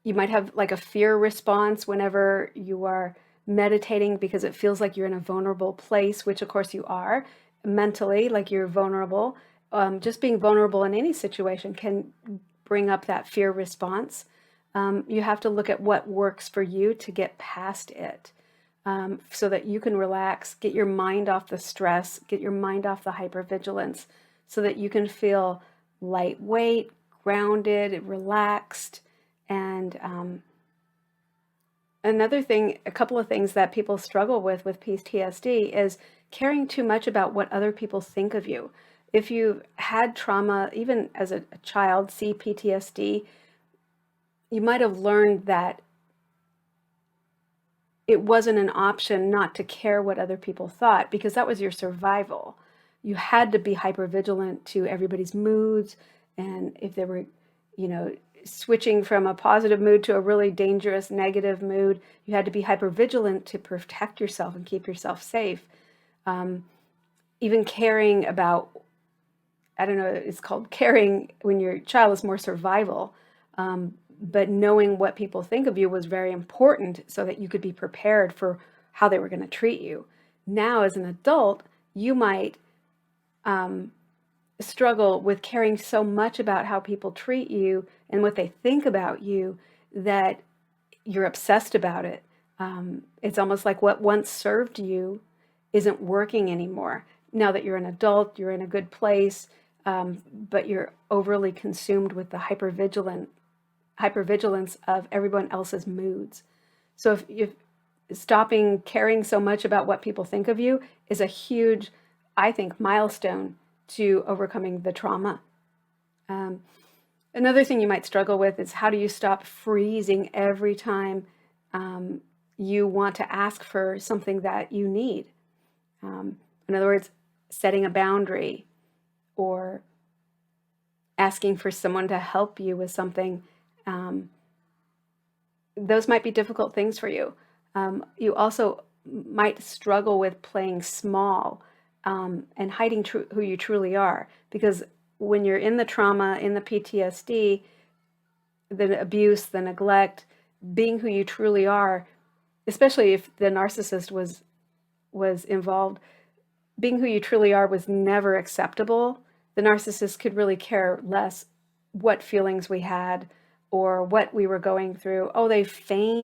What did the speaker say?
You might have like a fear response whenever you are meditating because it feels like you're in a vulnerable place, which of course you are mentally, like you're vulnerable. Just being vulnerable in any situation can bring up that fear response. You have to look at what works for you to get past it, so that you can relax, get your mind off the stress, get your mind off the hypervigilance, so that you can feel lightweight, grounded, relaxed. And another thing, a couple of things that people struggle with PTSD is caring too much about what other people think of you. If you've had trauma, even as a child, see PTSD, you might have learned that it wasn't an option not to care what other people thought because that was your survival. You had to be hyper vigilant to everybody's moods, and if they were, you know, switching from a positive mood to a really dangerous negative mood, you had to be hyper vigilant to protect yourself and keep yourself safe. Um, Even caring about, I don't know, it's called caring when your child is more survival. But knowing what people think of you was very important so that you could be prepared for how they were going to treat you. Now, as an adult, you might um, struggle with caring so much about how people treat you and what they think about you that you're obsessed about it. It's almost like what once served you isn't working anymore. Now that you're an adult, you're in a good place, but you're overly consumed with the hypervigilance of everyone else's moods. So if stopping caring so much about what people think of you is a huge, I think, milestone to overcoming the trauma. Um, Another thing you might struggle with is how do you stop freezing every time um, you want to ask for something that you need? In other words, setting a boundary or asking for someone to help you with something. Um, those might be difficult things for you. You also might struggle with playing small and hiding who you truly are, because when you're in the trauma, in the PTSD, the abuse, the neglect, being who you truly are, especially if the narcissist was involved, being who you truly are was never acceptable. The narcissist could really care less what feelings we had or what we were going through. Oh, they feigned